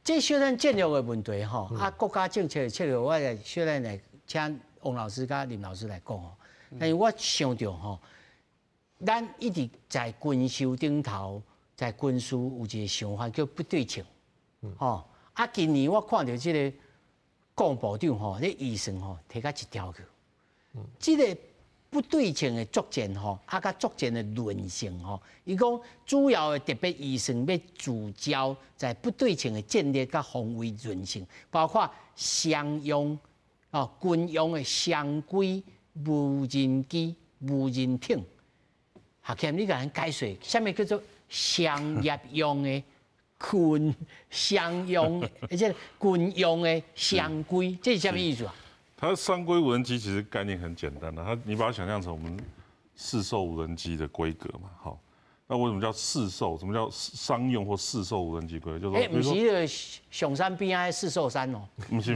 这小咱战略的问题吼，啊，国家政策的策略，我来小咱来请王老师甲林老师来讲吼。但是我想到吼，咱一直在军售顶头，在军事有一个想法叫不对称，吼。啊，今年我看到这个国防部长吼，这预算吼提到1条去，这个不对称的作战吼，啊，甲作战的韧性吼，伊讲主要的特别预算要聚焦在不对称的战略甲防卫韧性，包括商用哦军用的常规无人机、无人艇。学欠你甲咱解说，什么叫做商业用的商用，而且军用的常规，这是什么意思啊？
它的商规无人机其实概念很简单的，你把它想象成我们市售无人机的规格嘛。好，那为什么叫市售？什么叫商用或市售无人机规格？就是说，
不是上山边啊，四寿山哦。
不是，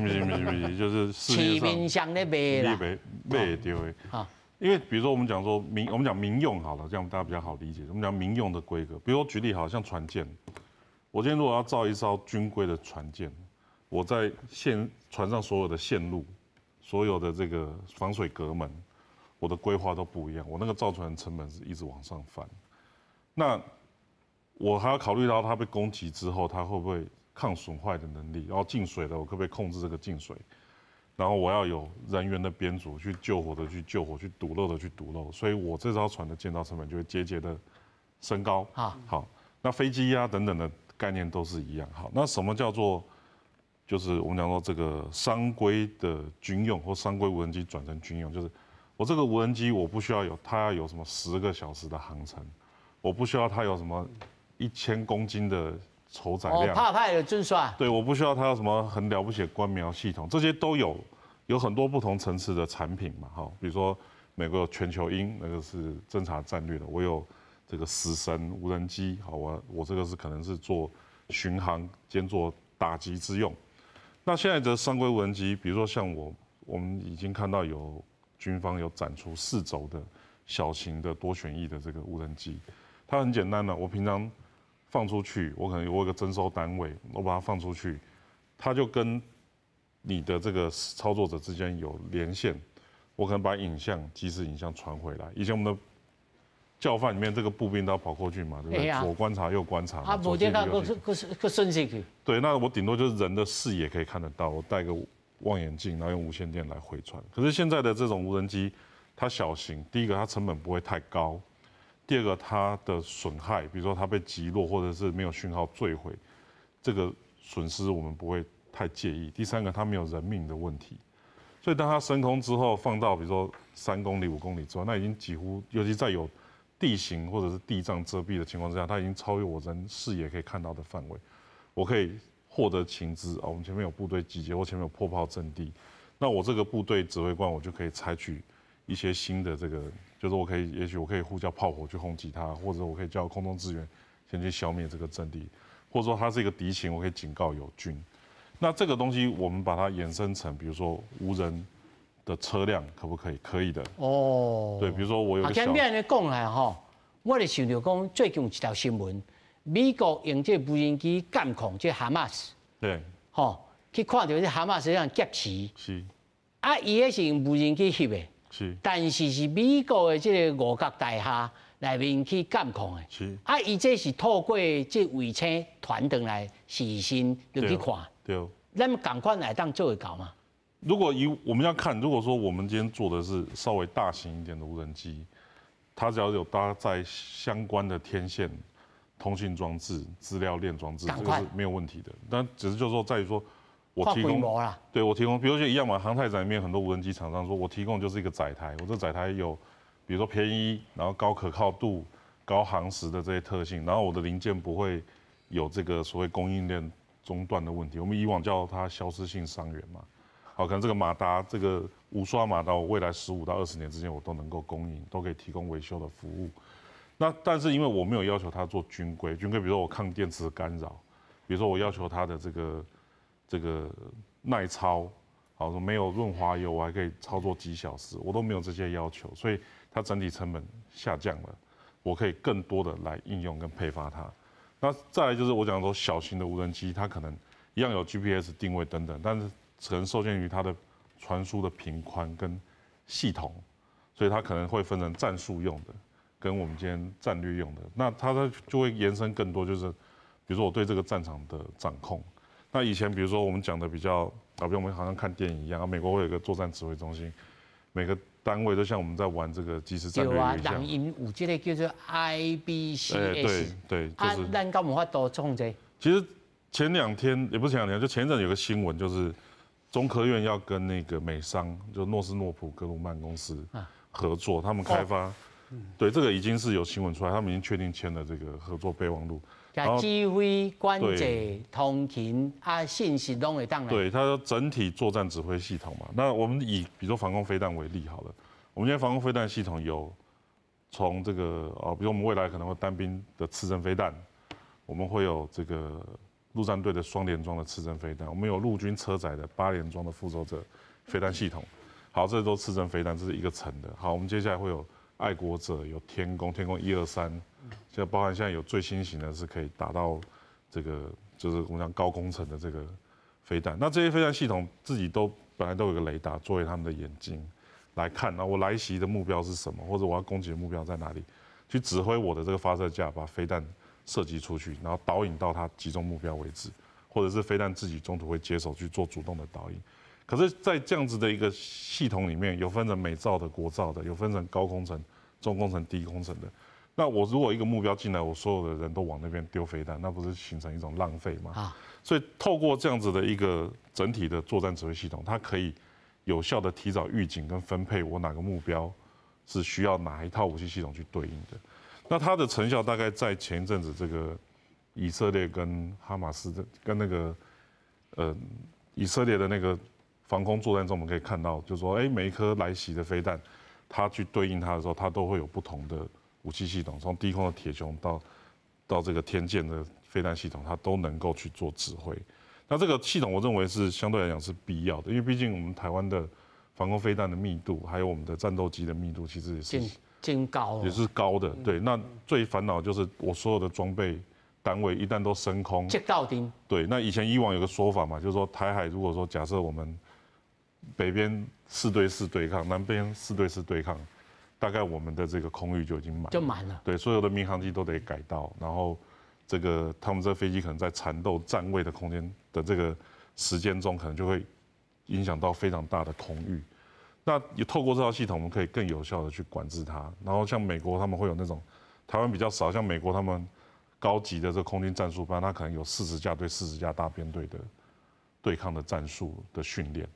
就是市面
上咧卖啦，
卖对的。啊，因为比如说我们讲民用好了，这样大家比较好理解。我们讲民用的规格，比如说举例好像船舰，我今天如果要造一艘军规的船舰，我在船上所有的线路。所有的这个防水隔门，我的规划都不一样，我那个造船成本是一直往上翻。那我还要考虑到它被攻击之后，它会不会抗损坏的能力，然后进水了，我可不可以控制这个进水？然后我要有人员的编组，去救火的去救火，去堵漏的去堵漏。所以我这艘船的建造成本就会节节的升高。好，那飞机啊等等的概念都是一样。好，那什么叫做？就是我们讲说这个商规的军用或商规无人机转成军用，就是我这个无人机我不需要它要有什么10个小时的航程，我不需要它有什么1000公斤的筹载量，
怕派的准刷，
对，我不需要它有什么很了不起的观瞄系统，这些都有很多不同层次的产品嘛，好，比如说美国有全球鹰，那个是侦察战略的，我有这个死神无人机，好，我这个是可能是做巡航兼做打击之用。那现在的商规无人机，比如说像我们已经看到有军方有展出4轴的小型的多旋翼的这个无人机，它很简单的，我平常放出去，我可能有一个征收单位，我把它放出去，它就跟你的这个操作者之间有连线，我可能把即时影像传回来。以前我们的教范里面，这个步兵都要跑过去嘛，对不对？左观察右观察。
无这个顺序去。
对，那我顶多就是人的视野可以看得到，我戴个望远镜，然后用无线电来回传。可是现在的这种无人机，它小型，第一个它成本不会太高，第二个它的损害，比如说它被击落或者是没有讯号坠毁，这个损失我们不会太介意。第三个，它没有人命的问题。所以当它升空之后，放到比如说3公里、5公里之外，那已经几乎，尤其在有地形或者是地障遮蔽的情况之下，它已经超越我人视野可以看到的范围。我可以获得情资啊，我们前面有部队集结，或前面有迫炮阵地，那我这个部队指挥官，我就可以采取一些新的这个，就是也许我可以呼叫炮火去轰击它，或者我可以叫空中支援先去消灭这个阵地，或者说它是一个敌情，我可以警告友军。那这个东西我们把它衍生成，比如说无人的车辆可不可以？可以的。哦。对，比如说我有个小。
变来讲来吼，我就想到讲最近有一条新闻，美国用这无人机监控这哈马斯。
对。
吼，去看到这哈马斯这样劫持。
是。
啊，伊迄是用无人机翕的。
是。
但是美国的这个五角大厦内面去监控的。
是。
啊，伊这是透过这卫星传回来视讯就去看。
对。
咱们赶快来当做会搞嘛？
如果我们要看，如果说我们今天做的是稍微大型一点的无人机，它只要有搭载相关的天线、通讯装置、资料链装置，这个是没有问题的。但只是就是说在于说，我提供，对我提供，比如说一样嘛，航太展里面很多无人机厂商说我提供就是一个载台，我这载台有，比如说便宜，然后高可靠度、高航时的这些特性，然后我的零件不会有这个所谓供应链中断的问题。我们以往叫它消失性伤员嘛。好，可能这个马达，这个无刷马达，我未来15到20年之间，我都能够供应，都可以提供维修的服务。那但是因为我没有要求它做军规，比如说我抗电磁干扰，比如说我要求它的这个耐操，好，没有润滑油，我还可以操作几小时，我都没有这些要求，所以它整体成本下降了，我可以更多的来应用跟配发它。那再来就是我讲说小型的无人机，它可能一样有 GPS 定位等等，但是可能受限于它的传输的频宽跟系统，所以它可能会分成战术用的，跟我们今天战略用的。那它就会延伸更多，就是比如说我对这个战场的掌控。那以前比如说我们讲的比较比如我们好像看电影一样，美国会有一个作战指挥中心，每个单位都像我们在玩这个即时战略一样。
对啊，人因有这个叫做 IBCS。
对，
啊，咱敢有法度创这？
其实前2天也不是前2天，就前一阵有个新闻，就是中科院要跟那个美商，就诺斯诺普格鲁曼公司合作，他们开发。对，这个已经是有新闻出来，他们已经确定签了这个合作备忘录。
指挥、管制、通勤啊，信息拢会当来。
对，它整体作战指挥系统嘛。那我们以比如说防空飞弹为例好了，我们现在防空飞弹系统有从这个比如我们未来可能会单兵的刺针飞弹，我们会有这个陆战队的双联装的刺针飞弹，我们有陆军车载的8联装的复仇者飞弹系统。好，这都刺针飞弹，这是一个层的。好，我们接下来会有爱国者，有天宫1、2、3，现在包含现在有最新型的是可以打到这个，就是我们讲高空层的这个飞弹。那这些飞弹系统自己都本来都有个雷达作为他们的眼睛来看，那我来袭的目标是什么，或者我要攻击的目标在哪里，去指挥我的这个发射架把飞弹射击出去，然后导引到它集中目标为止，或者是飞弹自己中途会接手去做主动的导引。可是，在这样子的一个系统里面，有分成美造的、国造的，有分成高空层、中空层、低空层的。那我如果一个目标进来，我所有的人都往那边丢飞弹，那不是形成一种浪费吗？所以透过这样子的一个整体的作战指挥系统，它可以有效的提早预警跟分配我哪个目标是需要哪一套武器系统去对应的。那它的成效大概在前一阵子这个以色列跟哈马斯的跟那个以色列的那个防空作战中，我们可以看到，就是说，每一颗来袭的飞弹，它去对应它的时候，它都会有不同的武器系统，从低空的铁穹到这个天剑的飞弹系统，它都能够去做指挥。那这个系统，我认为是相对来讲是必要的，因为毕竟我们台湾的防空飞弹的密度，还有我们的战斗机的密度，其实也是
真高，
也是高的。对，那最烦恼就是我所有的装备单位一旦都升空，
接到顶。
对，那以往有个说法嘛，就是说台海如果说假设我们北边4对4对抗，南边4对4对抗，大概我们的这个空域就已经满了。对，所有的民航机都得改道，然后这个他们这飞机可能在缠斗站位的空间的这个时间中，可能就会影响到非常大的空域。那也透过这套系统，我们可以更有效的去管制它。然后像美国他们会有那种台湾比较少，像美国他们高级的这个空军战术班，它可能有40架对40架大编队的对抗的战术的训练。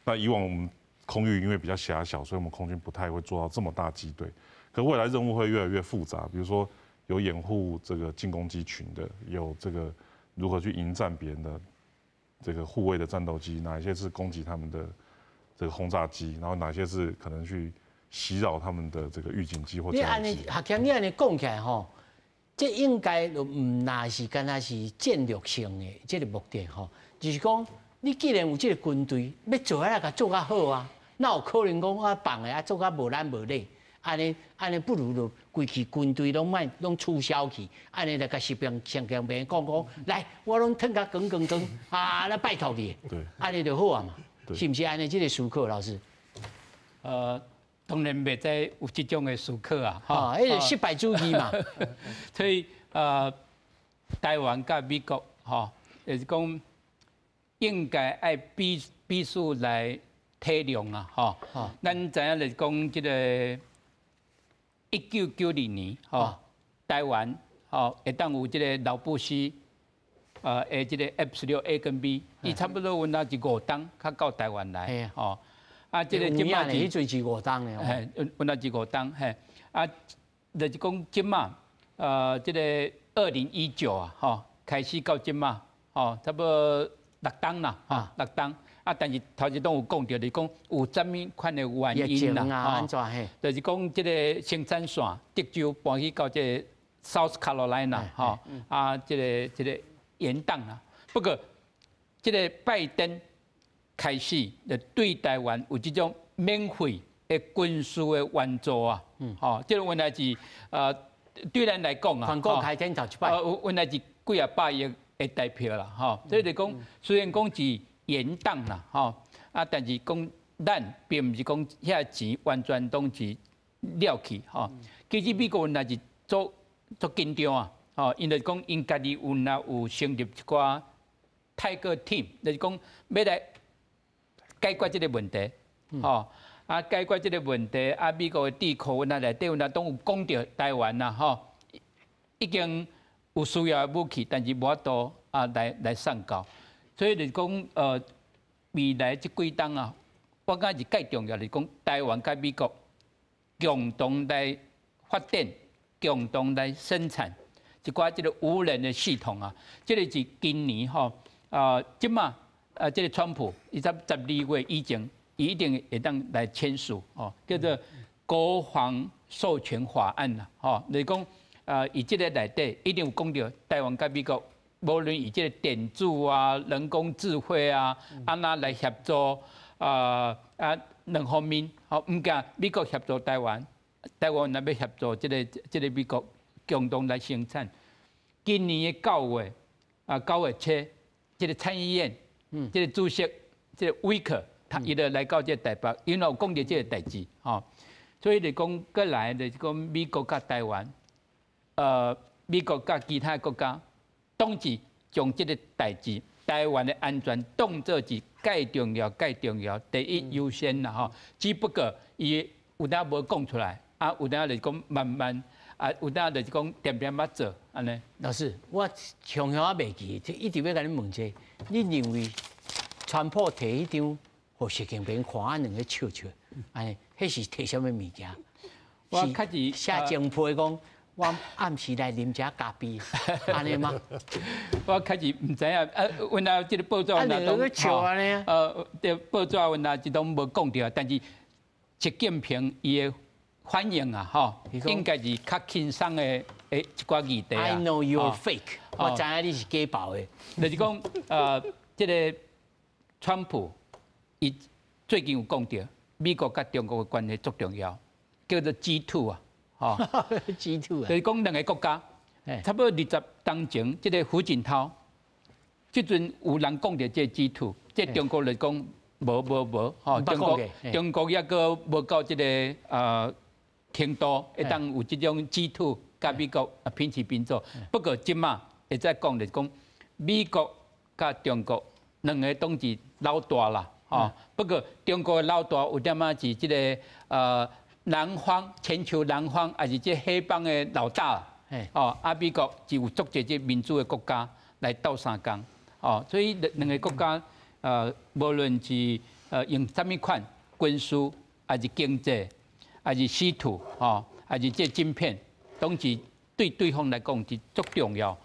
那以往我们空域因为比较狭小，所以我们空军不太会做到这么大机队。可未来任务会越来越复杂，比如说有掩护这个进攻机群的，有这个如何去迎战别人的这个护卫的战斗机，哪一些是攻击他们的这个轰炸机，然后哪些是可能去袭扰他们的这个预警机或战机。
学强你安尼讲起来吼，这应该就唔那是干那是战略性的这个目的吼，就是讲。你既然有这个军队，要做啊，甲做较好啊，哪有可能讲啊放的做较无咱无理？安尼不如就规支军队拢取消去，安尼来甲士兵上强兵讲，来，我拢吞甲光啊，那拜托你，
对，
安尼就好啊嘛，是不是安尼？这个思考老师，
当然袂使有这种的思考啊，
迄个失败主义嘛，
所以台湾甲美国就是讲。应该爱必须来体谅啊，咱知影就是讲，这个1992年，台湾会当有这个老布希，这个 F-16A 跟 B， 伊差不多有那是5吨，较到台湾来，这个今嘛
是迄阵是5吨的，
有那是5吨，就是讲今嘛，这个2019开始到今嘛，差不多。6吨啦，6吨但是头一拢有讲到，就是讲有什么款的原因啦，就是讲这个生产线德州搬去到这个 South Carolina 这个延宕啦。不过这个拜登开始就对台湾有这种免费的军事的援助啊，这个原来是对咱来讲啊，
全国开天头一摆，
原来是几啊百亿。的代票啦，所以就讲虽然讲是延宕啦，但是讲咱并唔是讲遐钱完全都是了去，其实美国那是做紧张啊，因为讲因家己有成立一寡泰戈 team，就是讲要来解决这个问题，啊，解决这个问题，啊，美国的智库内底有都有讲到台湾啦，吼，已经有需要的武器，但是无法度啊来送到，所以就是讲未来这几档啊，我感觉是介重要，就是讲台湾甲美国共同来发展，共同来生产一寡这个无人的系统啊，这个是今年吼即马这个川普伊在12月以前。一定会当来签署哦，叫做国防授权法案啦，吼，就是讲以这个内底一定有讲到台湾甲美国，无论以这个电子啊、人工智慧啊，安那来协助两方面，吼，唔惊美国协助台湾，台湾那要协助这个美国共同来生产。今年的9月9月初，这个参议院，这个主席这个威克。伊就来到这台北，因为有讲到这个代志，吼，所以就讲过来就是讲美国甲台湾，美国甲其他国家，当时将这个代志，台湾的安全当作是介重要、第一优先啦，吼。只不过伊有当无讲出来，有当就是讲慢慢，有当就是讲点点仔做，安尼。
老师，我常常袂记，一直要甲你问者，你认为川普摕迄张？互习近平看啊，两个笑笑，哎，迄是摕什么物件？
我开始
写政批讲，我暗时来啉只咖啡，安尼吗？
我开始唔知影，阮那即个报纸阮那
都笑安尼
这报纸阮那一拢无讲到，但是习近平伊的反应啊，吼，应该是较轻松的一寡议题啊。
I know you're fake，我知影你是假报的。
就是讲即个川普。伊最近有讲到，美国甲中国的关系足重要，叫做 G2 啊，吼
，G2 啊，
就是讲两个国家，差不多20当前，即个胡锦涛，即阵有人讲到这 G2，即中国来讲无，吼，中国抑个无到即个程度，会当有即种 G2 甲美国平起平坐。不过即马会再讲就是讲，美国甲中国两个当是老大啦。哦，不过中国的老大有点仔是这个南方全球南方，还是这黑帮的老大。哦，美国是有足侪这民主的国家来斗相共。哦，所以两个国家无论是用什么款军事，还是经济，还是稀土，哦，还是这晶片，拢是对对方来讲是足重要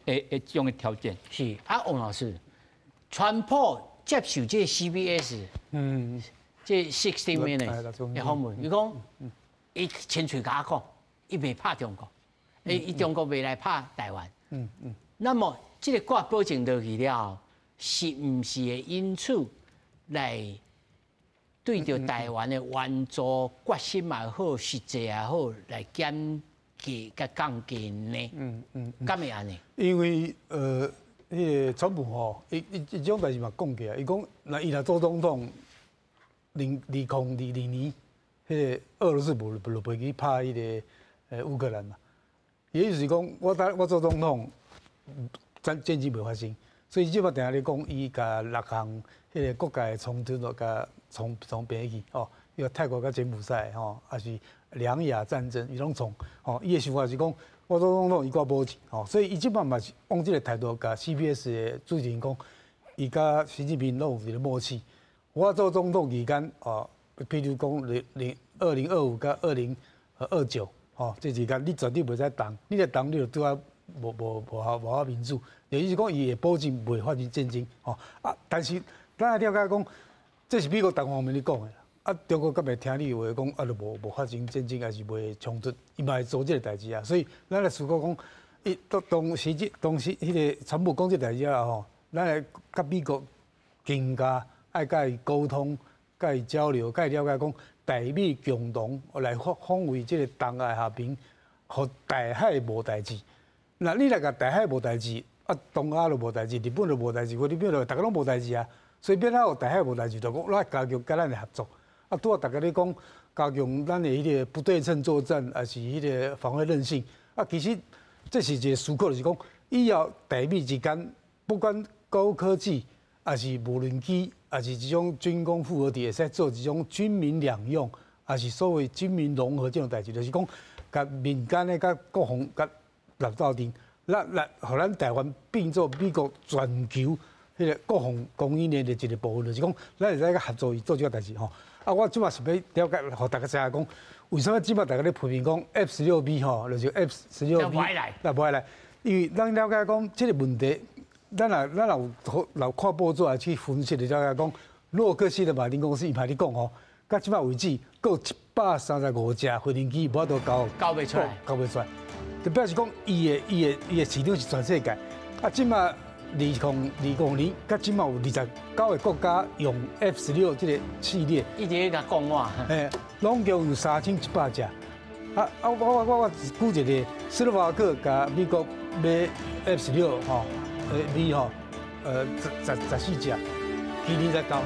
的种的条件。
是王老师，川普。接受这 CBS， 这60 minutes 的访问，伊讲，伊清脆甲我讲，伊袂拍中国，伊中国袂来拍台湾。那么这个挂保证落去了，是毋是会因此来对着台湾的援助决心也好，实际也好，来减价甲降价呢？敢会安尼？
因为迄个川普吼，伊种代志嘛讲起来，伊讲那伊若做总统，2022年，迄个俄罗斯无飞去拍迄个乌克兰嘛，伊意思是讲，我做总统，战争袂发生，所以即摆定下咧讲，伊甲6项迄个国家的冲突都甲从平去吼，伊个泰国甲柬埔寨吼，也是两亚战争，伊拢从吼，伊的想法是讲。我做总统，伊挂保证，吼，所以伊即摆嘛是往即个态度，甲 CBS 的主持人讲，伊甲习近平拢有一个默契。我做总统期间，譬如讲2025甲2029，吼，这期间你绝对袂使动，你咧动你就对我无民主。就意思讲，伊会保证袂发生战争，吼但是咱也了解讲，这是美国单方面咧讲的。中国敢会听你话讲，就无发生战争，还是袂冲突，伊嘛会做这个代志啊。所以咱来思考讲，当时迄个川普讲这代志啊吼，咱来甲美国更加爱甲伊沟通、甲伊交流、甲伊了解讲，台美共同来捍卫这个东亚和平，互台海无代志。那你来甲台海无代志，东亚就无代志，日本就无代志，菲律宾就大家拢无代志啊。所以变咱有台海无代志，就讲咱加强甲咱的合作。拄啊，大家咧讲加强咱的迄个不对称作战，还是迄个防卫韧性。其实这是一个思考，就是讲以后台美之间，不管高科技，还是无人机，也是这种军工复合体，会使做这种军民两用，也是所谓军民融合这种代志，就是讲，甲民间的、甲国防、甲立斗阵，互咱台湾变做美国全球迄个国防供应链的一个部分，就是讲，咱会使甲合作去做这个代志吼。啊，我即马是要了解，互大家知影讲，为什么即马大家咧批评讲 F16B 吼，就是 F16B 来不来？因为咱了解讲，这个问题，咱有看报纸来去分析，就了解讲，洛克希德马丁公司伊嘛咧讲吼，到即马为止，有135架飞行机无法度交袂出来，就表示讲，伊的市场是全世界。啊，即马2020年，到即马有29个国家用 F16这个系列，
一直在讲我，
拢共有3100架。我举一个，斯洛伐克甲美国买 F16吼，B 吼，14架，去年才交。